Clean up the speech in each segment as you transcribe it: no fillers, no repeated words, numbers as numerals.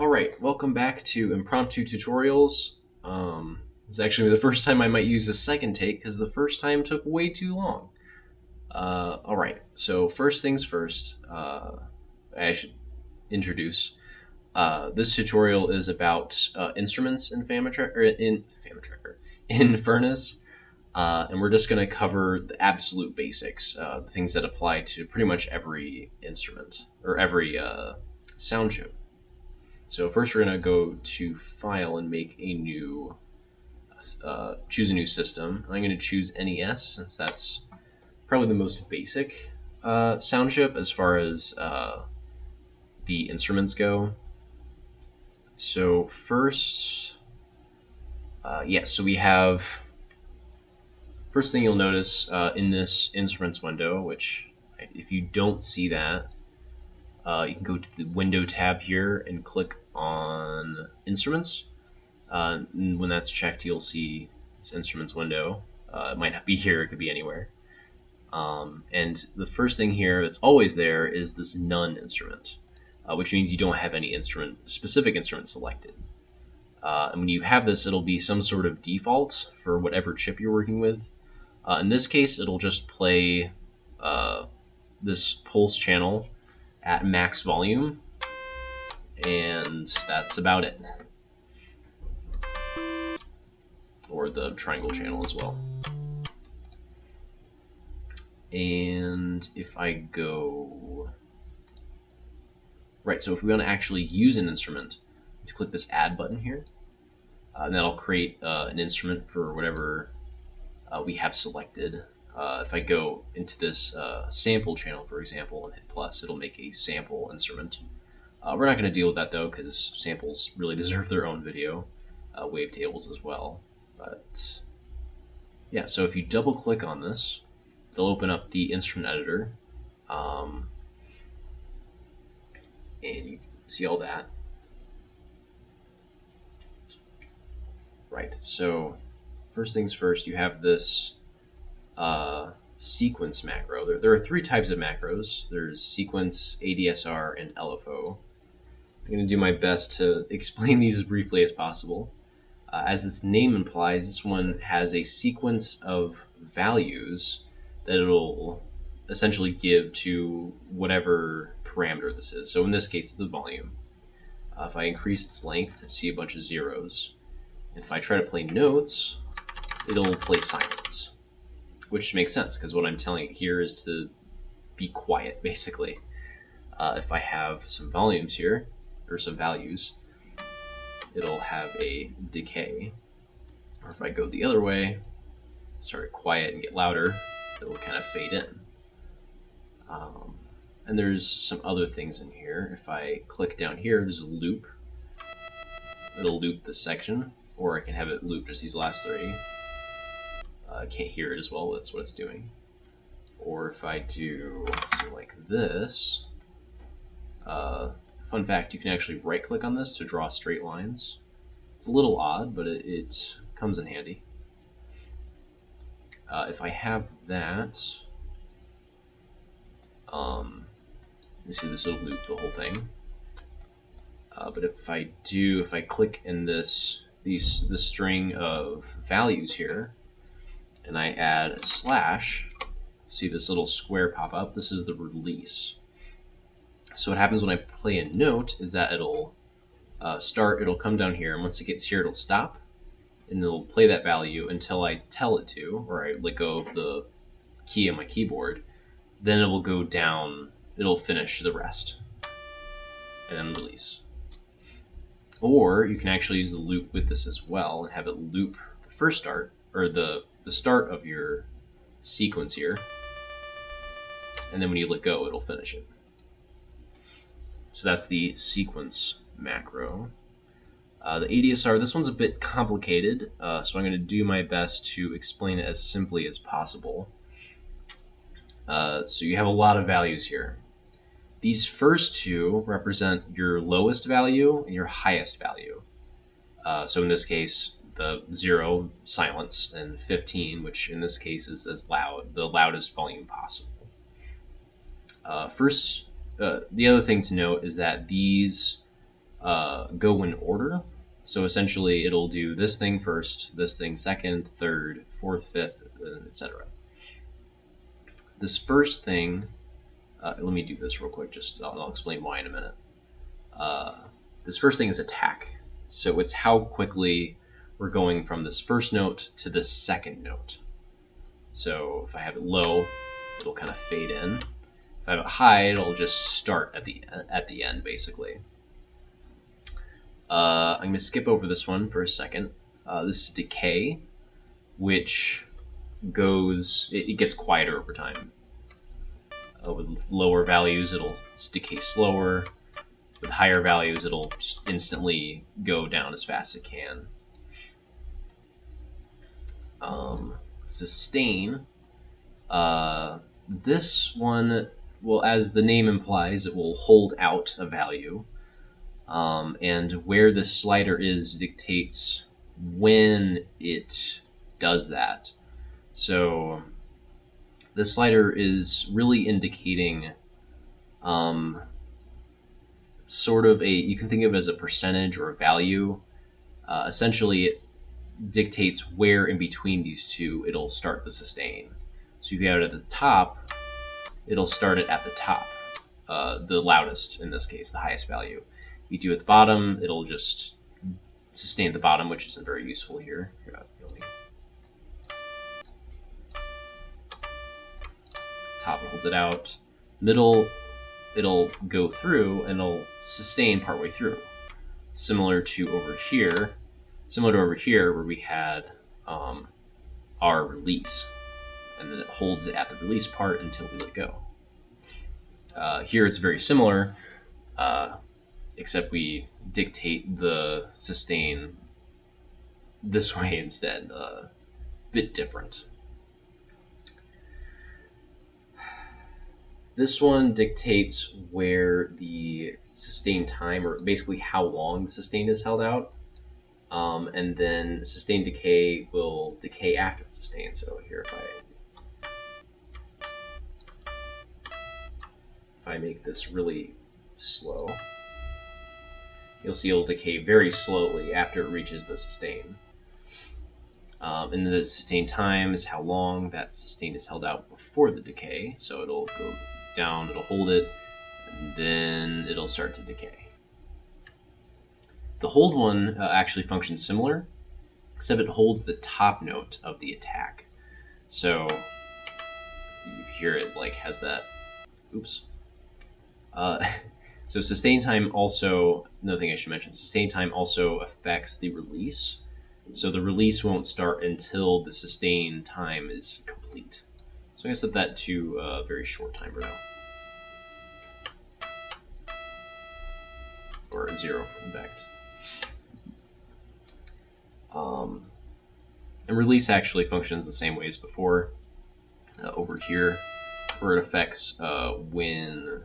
Alright, welcome back to Impromptu Tutorials. It's actually the first time I might use the second take because the first time took way too long. Alright, so first things first, I should introduce. This tutorial is about instruments in in Furnace, and we're just going to cover the absolute basics, the things that apply to pretty much every instrument, or every sound chip. So first we're going to go to File and make a new, choose a new system. I'm going to choose NES since that's probably the most basic sound chip as far as the instruments go. So first, so we have, first thing you'll notice in this instruments window, which if you don't see that, you can go to the window tab here and click on instruments. And when that's checked, you'll see this instruments window. It might not be here, it could be anywhere. And the first thing here that's always there is this none instrument, which means you don't have any specific instrument selected. And when you have this, it'll be some sort of default for whatever chip you're working with. In this case, it'll just play this pulse channel at max volume, and that's about it. Or the triangle channel as well. And if I go right, so if we want to actually use an instrument, just click this add button here, and that'll create an instrument for whatever we have selected. If I go into this sample channel, for example, and hit plus, it'll make a sample instrument. We're not going to deal with that though, because samples really deserve their own video, wavetables as well. But yeah, so if you double click on this, it'll open up the instrument editor, and you can see all that. Right, so first things first, you have this sequence macro. There are three types of macros. There's sequence, ADSR, and LFO. I'm going to do my best to explain these as briefly as possible. As its name implies, this one has a sequence of values that it'll essentially give to whatever parameter this is. So in this case, it's the volume. If I increase its length, I see a bunch of zeros. If I try to play notes, it'll play silence, which makes sense because what I'm telling it here is to be quiet, basically. If I have some volumes here, or some values, it'll have a decay. Or if I go the other way, start quiet and get louder, it'll kind of fade in. And there's some other things in here. If I click down here, there's a loop. It'll loop this section, or I can have it loop just these last three. I can't hear it as well, that's what it's doing. Or if I do something like this, fun fact, you can actually right click on this to draw straight lines. It's a little odd, but it comes in handy. If I have that, you see this will loop the whole thing. But if I click in this string of values here, and I add a slash, see this little square pop up, this is the release. So what happens when I play a note is that it'll it'll come down here, and once it gets here, it'll stop, and it'll play that value until I tell it to, or I let go of the key on my keyboard. Then it will go down, it'll finish the rest, and then release. Or you can actually use the loop with this as well and have it loop the first start, or the start of your sequence here, and then when you let go, it'll finish it. So that's the sequence macro. The ADSR, this one's a bit complicated, so I'm going to do my best to explain it as simply as possible. So you have a lot of values here. These first two represent your lowest value and your highest value. So in this case, the 0, silence, and 15, which in this case is as loud, the loudest volume possible. The other thing to note is that these go in order. So essentially, it'll do this thing first, this thing second, third, fourth, fifth, etc. This first thing, let me do this real quick. Just I'll explain why in a minute. This first thing is attack. So it's how quickly we're going from this first note to this second note. So if I have it low, it'll kind of fade in. If I have it high, it'll just start at the end, basically. I'm going to skip over this one for a second. This is decay, which it gets quieter over time. With lower values, it'll decay slower. With higher values, it'll just instantly go down as fast as it can. Sustain. This one, well, as the name implies, it will hold out a value. And where the slider is dictates when it does that. So the slider is really indicating sort of you can think of it as a percentage or a value. Essentially, it dictates where in between these two it'll start the sustain. So if you have it at the top, it'll start it at the top, the loudest in this case, the highest value. If you do at the bottom, it'll just sustain at the bottom, which isn't very useful here. Top, it holds it out. Middle, it'll go through and it'll sustain partway through. Similar to over here where we had our release. And then it holds it at the release part until we let go. Here it's very similar, except we dictate the sustain this way instead. A bit different. This one dictates where the sustain time, or basically how long the sustain is held out. And then sustain decay will decay after the sustain. So here, if I make this really slow, you'll see it'll decay very slowly after it reaches the sustain. And the sustain time is how long that sustain is held out before the decay. So it'll go down, it'll hold it, and then it'll start to decay. The hold one actually functions similar, except it holds the top note of the attack. So you hear it like has that, oops. So sustain time also, another thing I should mention, sustain time also affects the release. So the release won't start until the sustain time is complete. So I'm going to set that to a very short timer now. Or 0, in fact. And release actually functions the same way as before. Over here, where it affects when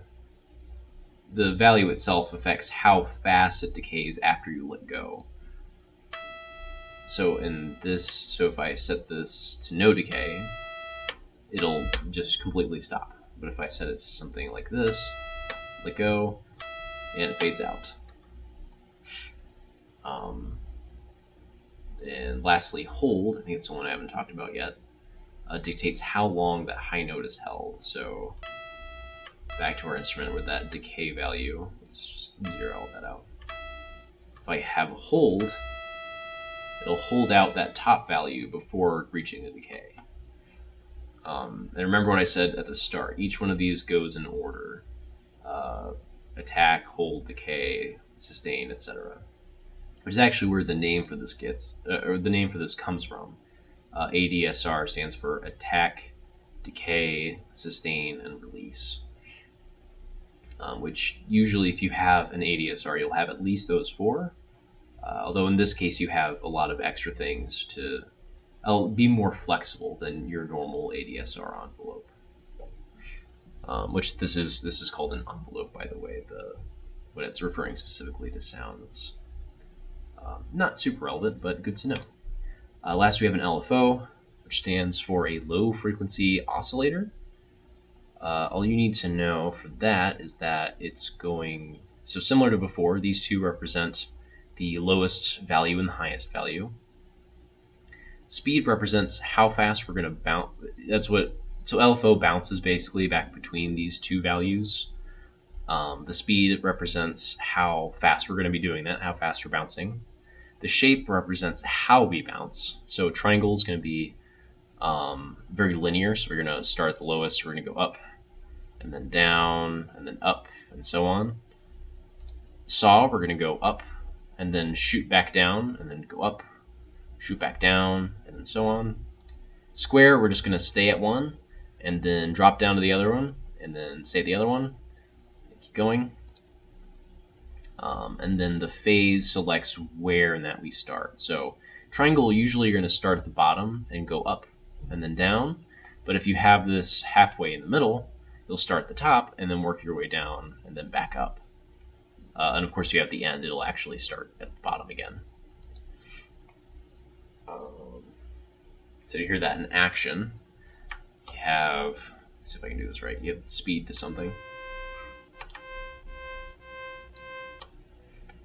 the value itself affects how fast it decays after you let go. So if I set this to no decay, it'll just completely stop. But if I set it to something like this, let go, and it fades out. And lastly, hold, I think it's the one I haven't talked about yet, dictates how long that high note is held. So back to our instrument with that decay value, let's just zero all that out. If I have a hold, it'll hold out that top value before reaching the decay. And remember what I said at the start, each one of these goes in order. Attack, hold, decay, sustain, etc. Which is actually where the name for this comes from. ADSR stands for attack, decay, sustain, and release. Which usually if you have an ADSR, you'll have at least those 4. Although in this case you have a lot of extra things to be more flexible than your normal ADSR envelope. Which this is called an envelope, by the way, when it's referring specifically to sound. It's not super relevant, but good to know. Last, we have an LFO, which stands for a low frequency oscillator. All you need to know for that is that it's going So similar to before, these two represent the lowest value and the highest value. Speed represents how fast we're going to bounce. So LFO bounces basically back between these two values. The speed represents how fast we're going to be doing that, how fast we're bouncing. The shape represents how we bounce. So triangle is going to be very linear. So we're going to start at the lowest, we're going to go up, and then down, and then up, and so on. Saw, we're going to go up, and then shoot back down, and then go up, shoot back down, and then so on. Square, we're just going to stay at one, and then drop down to the other one, and then stay at the other one, and keep going. And then the phase selects where in that we start. So triangle, usually you're going to start at the bottom and go up and then down. But if you have this halfway in the middle, you'll start at the top and then work your way down and then back up. And of course, you have the end. It'll actually start at the bottom again. So to hear that in action, you have, let's see if I can do this right, you have speed to something.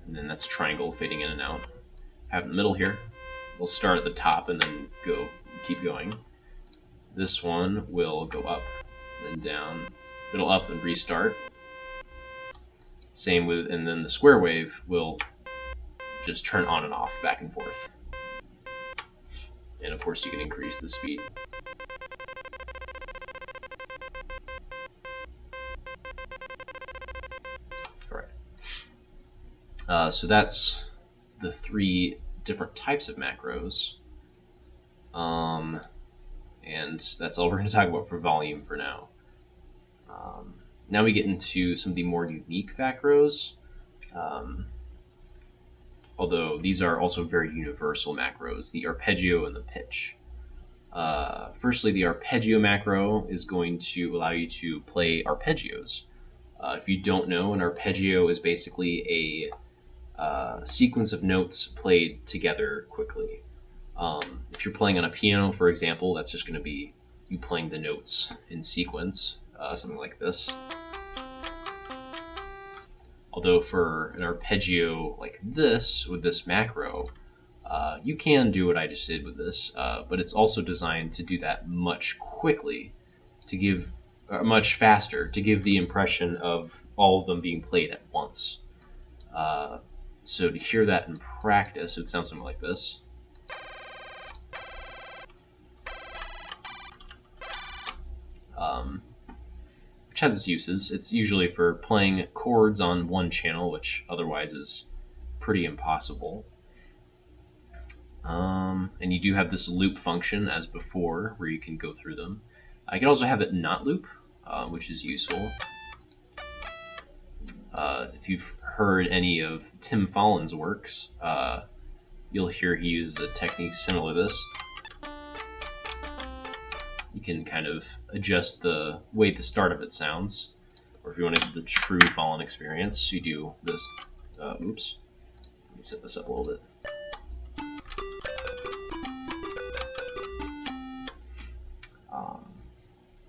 And then that's triangle fading in and out. Have in the middle here. We'll start at the top and then keep going. This one will go up, then down. It'll up and restart. Same with, and then the square wave will just turn on and off, back and forth. And of course you can increase the speed. Alright. So that's the three different types of macros. And that's all we're going to talk about for volume for now. Now we get into some of the more unique macros. Although these are also very universal macros, the arpeggio and the pitch. Firstly, the arpeggio macro is going to allow you to play arpeggios. If you don't know, an arpeggio is basically a sequence of notes played together quickly. If you're playing on a piano, for example, that's just going to be you playing the notes in sequence, something like this. Although for an arpeggio like this, with this macro, you can do what I just did with this, but it's also designed to do that much quickly, to give much faster, to give the impression of all of them being played at once. So to hear that in practice, it sounds something like this. Which has its uses. It's usually for playing chords on one channel, which otherwise is pretty impossible. And you do have this loop function as before, where you can go through them. I can also have it not loop, which is useful. If you've heard any of Tim Follin's works, you'll hear he uses a technique similar to this. You can kind of adjust the way the start of it sounds, or if you want to get the true Follin experience, you do this. Oops, let me set this up a little bit.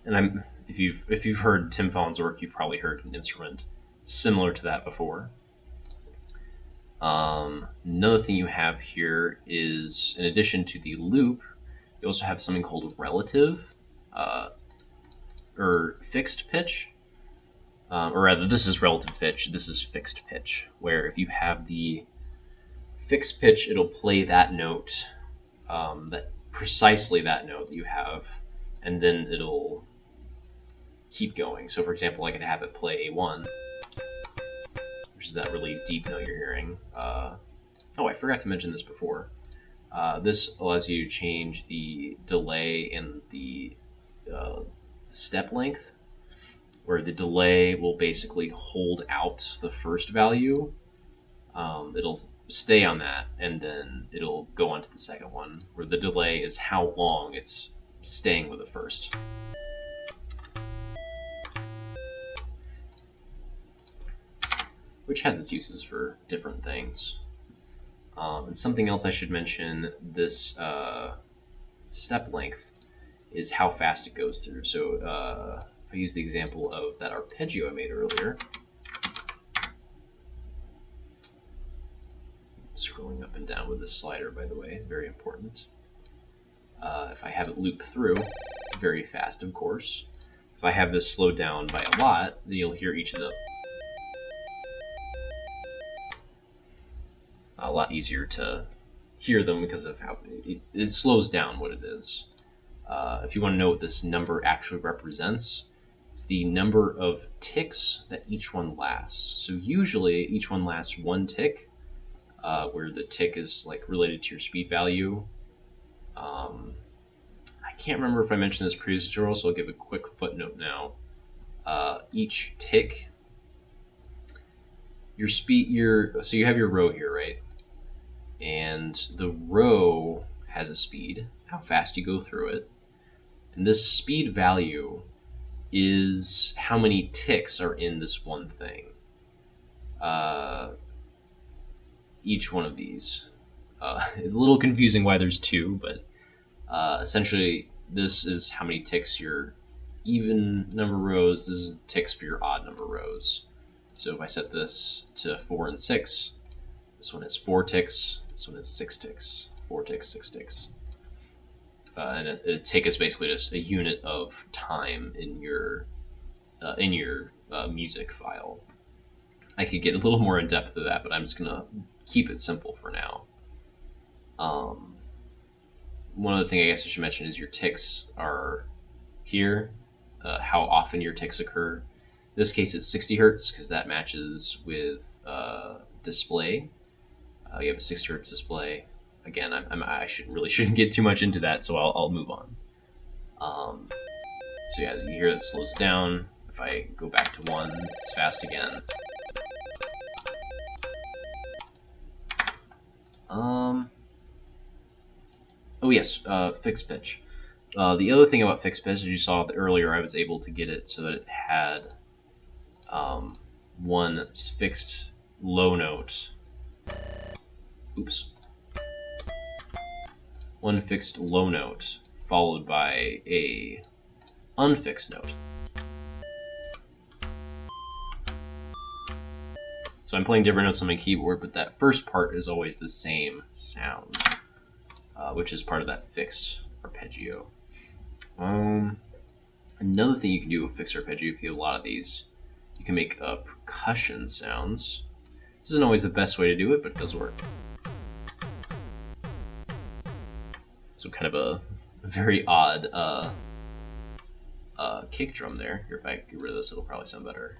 And if you've heard Tim Follin's work, you've probably heard an instrument similar to that before. Another thing you have here is, in addition to the loop, you also have something called relative, or fixed pitch. Or rather, this is relative pitch, this is fixed pitch, where if you have the fixed pitch, it'll play that note, precisely that note that you have, and then it'll keep going. So for example, I could have it play A1, which is that really deep note you're hearing. Oh, I forgot to mention this before. This allows you to change the delay and the step length, where the delay will basically hold out the first value. It'll stay on that, and then it'll go on to the second one, where the delay is how long it's staying with the first. Which has its uses for different things. And something else I should mention, this step length is how fast it goes through. So if I use the example of that arpeggio I made earlier, and down with this slider, by the way, very important. If I have it loop through, very fast, of course. If I have this slowed down by a lot, then you'll hear each of the a lot easier to hear them because of how it slows down what it is. If you want to know what this number actually represents, it's the number of ticks that each one lasts. So usually each one lasts 1 tick, where the tick is like related to your speed value. I can't remember if I mentioned this previous tutorial, so I'll give a quick footnote now. Each tick, your speed, so you have your row here, right? And the row has a speed, how fast you go through it. And this speed value is how many ticks are in this one thing. Each one of these. A little confusing why there's 2, but essentially this is how many ticks your even number rows, this is ticks for your odd number rows. So if I set this to 4 and 6, this one has 4 ticks, this one has 6 ticks, 4 ticks, 6 ticks. And a tick is basically just a unit of time in your music file. I could get a little more in depth of that, but I'm just gonna keep it simple for now. One other thing I guess I should mention is your ticks are here, how often your ticks occur. In this case, it's 60 hertz because that matches with display. You have a 60 hertz display. Again, I shouldn't get too much into that, so I'll move on. So yeah, as you hear, it slows down. If I go back to 1, it's fast again. Oh yes, fixed pitch. The other thing about fixed pitch, as you saw earlier, I was able to get it so that it had one fixed low note. Oops. One fixed low note followed by a unfixed note. So I'm playing different notes on my keyboard, but that first part is always the same sound, which is part of that fixed arpeggio. Another thing you can do with fixed arpeggio, if you have a lot of these, you can make percussion sounds. This isn't always the best way to do it, but it does work. So kind of a very odd kick drum there. Here, if I get rid of this, it'll probably sound better.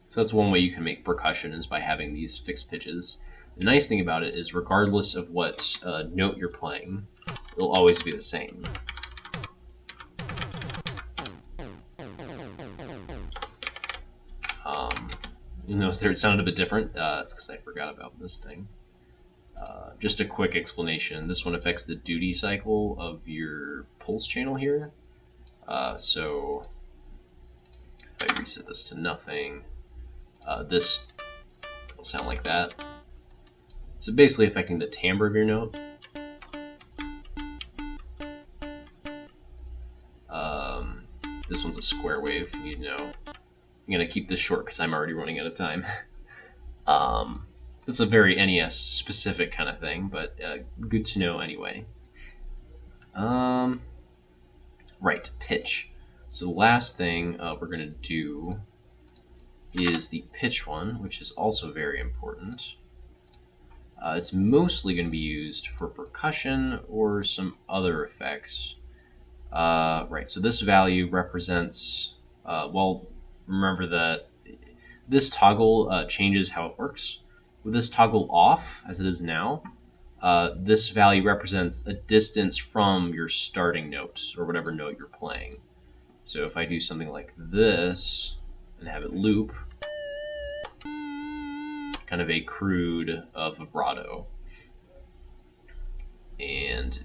So that's one way you can make percussion, is by having these fixed pitches. The nice thing about it is regardless of what note you're playing, it'll always be the same. You notice there it sounded a bit different. It's because I forgot about this thing. Just a quick explanation. This one affects the duty cycle of your pulse channel here. So if I reset this to nothing, this will sound like that. So basically affecting the timbre of your note. This one's a square wave, you know. I'm going to keep this short because I'm already running out of time. It's a very NES specific kind of thing, but good to know anyway. Right, pitch. So the last thing we're going to do is the pitch one, which is also very important. It's mostly going to be used for percussion or some other effects. Right, so this value represents, well, remember that this toggle changes how it works. With this toggle off, as it is now, this value represents a distance from your starting note, or whatever note you're playing. So if I do something like this, and have it loop, kind of a crude vibrato. And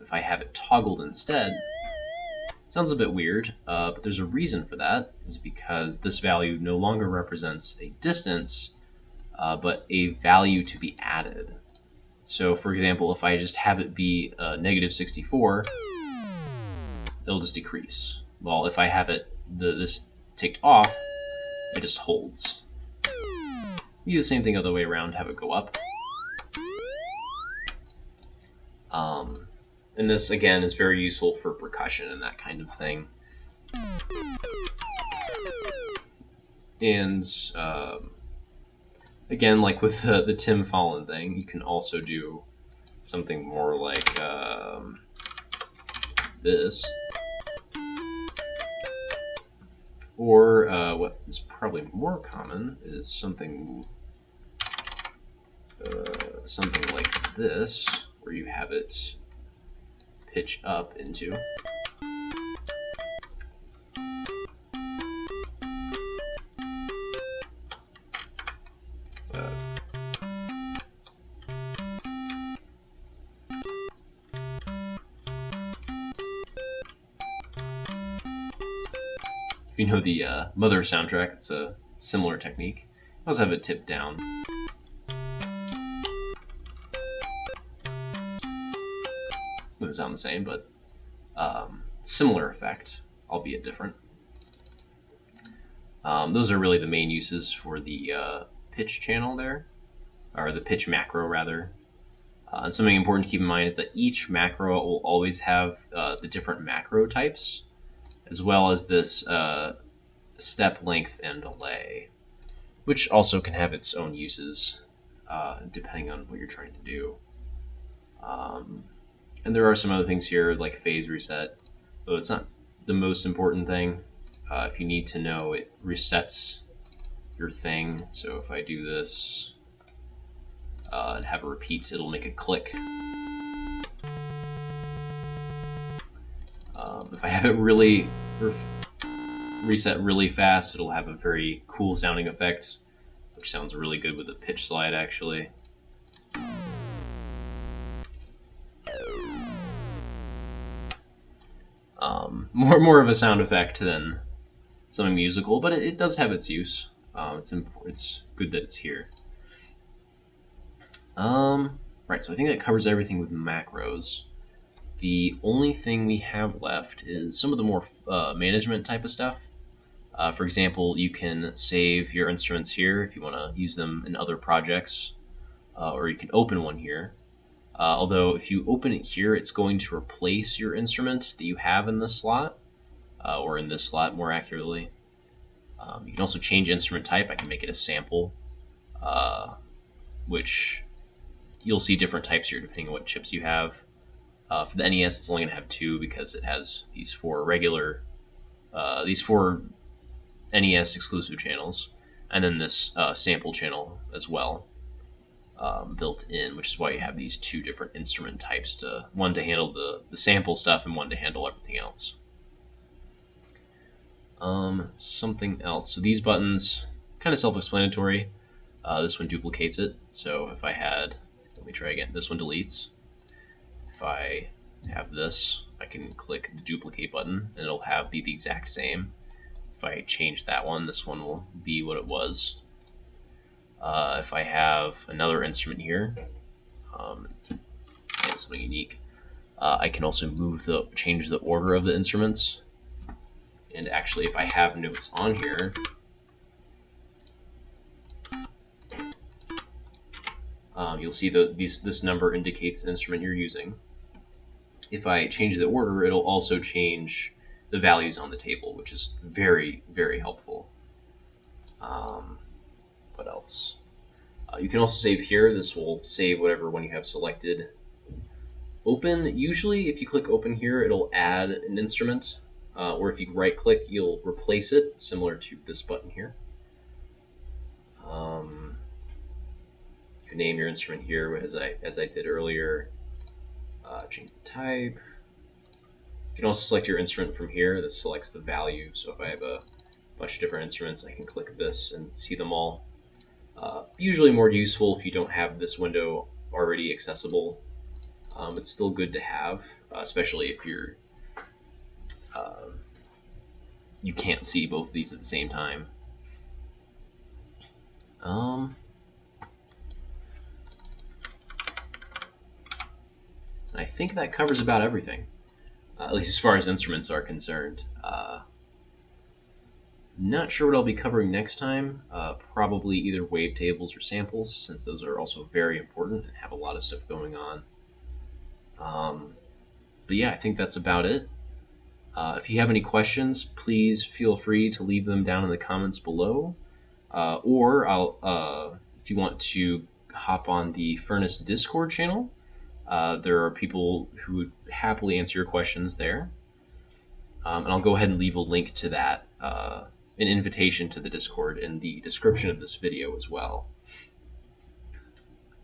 if I have it toggled instead, it sounds a bit weird, but there's a reason for that. Is because this value no longer represents a distance, but a value to be added. So for example, if I just have it be -64, it'll just decrease. Well, if I have it this ticked off, it just holds. You do the same thing the other way around, have it go up. And this, again, is very useful for percussion and that kind of thing. And again, like with the Tim Follin thing, you can also do something more like this. Or what is probably more common is something like this, where you have it pitch up into. If you know the Mother soundtrack, it's a similar technique. I also have it tipped down. Doesn't sound the same, but similar effect, albeit different. Those are really the main uses for the pitch channel there, or the pitch macro rather. And something important to keep in mind is that each macro will always have the different macro types, as well as this step length and delay, which also can have its own uses depending on what you're trying to do. And there are some other things here like phase reset, though it's not the most important thing. If you need to know, it resets your thing. So if I do this and have it repeat, it'll make a click. If I have it really reset really fast, it'll have a very cool sounding effect, which sounds really good with a pitch slide actually. More of a sound effect than something musical, but it does have its use. It's good that it's here. Right, so I think that covers everything with macros. The only thing we have left is some of the more management type of stuff. For example, you can save your instruments here if you want to use them in other projects, or you can open one here. Although if you open it here, it's going to replace your instrument that you have in this slot, or in this slot more accurately. You can also change instrument type. I can make it a sample, which you'll see different types here depending on what chips you have. For the NES, it's only going to have 2 because it has these 4 NES exclusive channels, and then this sample channel as well built in, which is why you have these 2 different instrument types, one to handle the sample stuff and one to handle everything else. Something else. So these buttons, kind of self-explanatory. This one duplicates it. So if I had, let me try again, this one deletes. If I have this, I can click the duplicate button and it'll be the exact same. If I change that one, this one will be what it was. If I have another instrument here, and something unique, I can also change the order of the instruments. And actually, if I have notes on here, you'll see this number indicates the instrument you're using. If I change the order, it'll also change the values on the table, which is very, very helpful. What else? You can also save here. This will save whatever one you have selected. Open, usually if you click open here, it'll add an instrument. Or if you right click, you'll replace it, similar to this button here. You can name your instrument here as I did earlier. Change the type. You can also select your instrument from here. This selects the value. So if I have a bunch of different instruments, I can click this and see them all. Usually more useful if you don't have this window already accessible. It's still good to have, especially if you can't see both of these at the same time. I think that covers about everything, at least as far as instruments are concerned. Not sure what I'll be covering next time. Probably either wavetables or samples, since those are also very important and have a lot of stuff going on. But yeah, I think that's about it. If you have any questions, please feel free to leave them down in the comments below. Or if you want to hop on the Furnace Discord channel, there are people who would happily answer your questions there. And I'll go ahead and leave a link to that, an invitation to the Discord in the description of this video as well.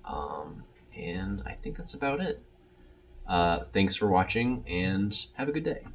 And I think that's about it. Thanks for watching, and have a good day.